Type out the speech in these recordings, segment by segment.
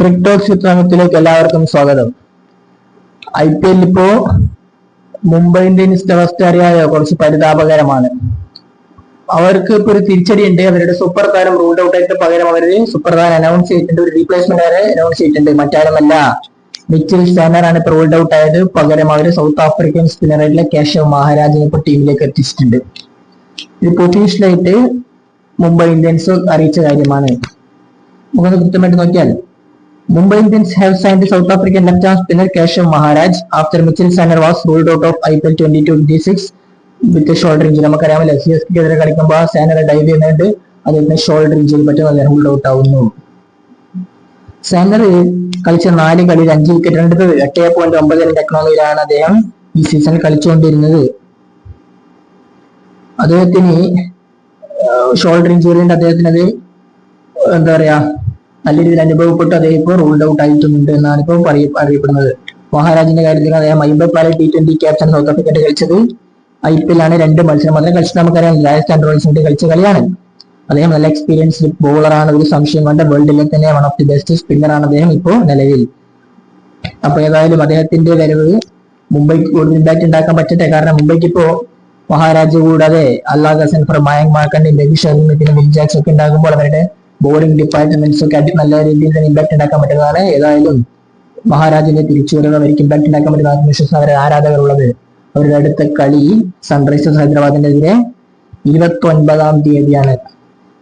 Cricket ചിത്രത്തിലേക്ക് എല്ലാവർക്കും സ്വാഗതം. IPL ഇപ്പോ മുംബൈ ഇന്ത്യൻസിന്റെ അവസ്ഥ അറിയാതെ കുറച്ച് പരിതാപകരമാണ്. അവർക്ക് ഇപ്പൊ ഒരു തിരിച്ചടി ഉണ്ട്. അവരുടെ സൂപ്പർ താരം റൂൾഡ് ഔട്ട് ആയിട്ട് പകരം അവര് സൂപ്പർ താരം അനൗൺസ് ചെയ്തിട്ടുണ്ട്. ഒരു റീപ്ലേസ്മെന്റ് വരെ അനൗൺസ് ചെയ്തിട്ടുണ്ട്. മറ്റാരുമല്ല, മിച്ചൽ സാനർ ആണ് ഇപ്പൊ റൂൾഡ് ഔട്ട് ആയത്. പകരം അവര് സൗത്ത് ആഫ്രിക്കൻ സ്പിന്നറായിട്ടുള്ള കേശവ് മഹാരാജിനെ ഇപ്പൊ ടീമിലേക്ക് എത്തിച്ചിട്ടുണ്ട്. ഇത് ഒഫീഷ്യലായിട്ട് മുംബൈ ഇന്ത്യൻസ് അറിയിച്ച കാര്യമാണ്. നമുക്കൊന്ന് കൃത്യമായിട്ട് നോക്കിയാൽ, Mumbai Indians have signed the South African left-arm spinner Keshav Maharaj after Mitchell Sanner was ruled out of IPL 2026 with a shoulder injury. നമുക്കറിയാമല്ലോ, CSKക്കെതിരെ കളിക്കുമ്പോൾ സാനർ ഡൈവ് ചെയ്യുന്നുണ്ട്, അദ്ദേഹത്തിന് ഷോൾഡർ ഇഞ്ചുറി പറ്റും, അദ്ദേഹം റൂൾഡ് ഔട്ട് ആവുന്നു. സാനർ കളിച്ച 4 കളിയിൽ 5 വിക്കറ്റ് എടുത്ത് 8.9 എക്കണോമിയിലാണ് അദ്ദേഹം ഈ സീസണിൽ കളിച്ചുകൊണ്ടിരുന്നത്. അദ്ദേഹത്തിന് ഷോൾഡർ ഇഞ്ചുറി ഉണ്ട്. അദ്ദേഹത്തിന് അത് എന്താ പറയാ, നല്ല രീതിയിൽ അനുഭവപ്പെട്ട് അദ്ദേഹം ഇപ്പോൾ റൂൾഡ് ഔട്ട് ആയിട്ടുണ്ട് എന്നാണ് ഇപ്പോൾ അറിയപ്പെടുന്നത്. മഹാരാജിന്റെ കാര്യത്തിൽ അദ്ദേഹം 54 T20 ക്യാപ്റ്റൻ സൗത്ത് ആഫ്രിക്കയുടെ കളിച്ചത് IPL ആണ്. 2 മത്സരം മാത്രം കളിച്ചത്. നമുക്കറിയാം, രാജസ്ഥാൻ റോയൽസിന്റെ കളിച്ച കളിയാണ്. അദ്ദേഹം നല്ല എക്സ്പീരിയൻസ്ഡ് ബോളറാണ്, ഒരു സംശയം കൊണ്ട് വേൾഡിലെ തന്നെ one of the best spinner ആണ് അദ്ദേഹം ഇപ്പോൾ നിലവിൽ. അപ്പൊ ഏതായാലും അദ്ദേഹത്തിന്റെ വരവ് മുംബൈക്ക് കൂടുതൽ ഇമ്പാക്ട് ഉണ്ടാക്കാൻ പറ്റട്ടെ. കാരണം മുംബൈക്ക് ഇപ്പോ മഹാരാജ് കൂടാതെ അല്ലാഹ് ഹസൻ, മയങ്ക് മാർക്കണ്ട്, രവി ശർമ്മ, പിന്നെ വിൽ ജാക്സ് ഒക്കെ ഉണ്ടാകുമ്പോൾ അവരുടെ ബോളിംഗ് ഡിപ്പാർട്ട്മെന്റ്സ് ഒക്കെ നല്ല രീതിയിൽ തന്നെ ഇമ്പാക്ട് ഉണ്ടാക്കാൻ പറ്റുന്നതാണ്. ഏതായാലും മഹാരാജിന്റെ തിരിച്ചുവരവ് അവർക്ക് ഇമ്പാക്ട് ഉണ്ടാക്കാൻ പറ്റുന്ന ആത്മവിശ്വാസം അവരുടെ ആരാധകരുള്ളത്. അവരുടെ അടുത്ത കളി സൺറൈസേഴ്സ് ഹൈദരാബാദിനെതിരെ 29-ാം തീയതിയാണ്.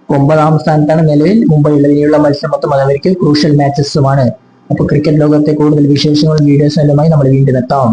9-ാം സ്ഥാനത്താണ് നിലവിൽ മുംബൈ ഉള്ളത്. ഇനിയുള്ള മത്സരം മൊത്തം അത് അവർക്ക് ക്രൂഷ്യൽ മാച്ചസുമാണ്. അപ്പൊ ക്രിക്കറ്റ് ലോകത്തെ കൂടുതൽ വിശേഷങ്ങളും വീഡിയോസും എല്ലാമായി നമ്മൾ വീണ്ടും എത്താം.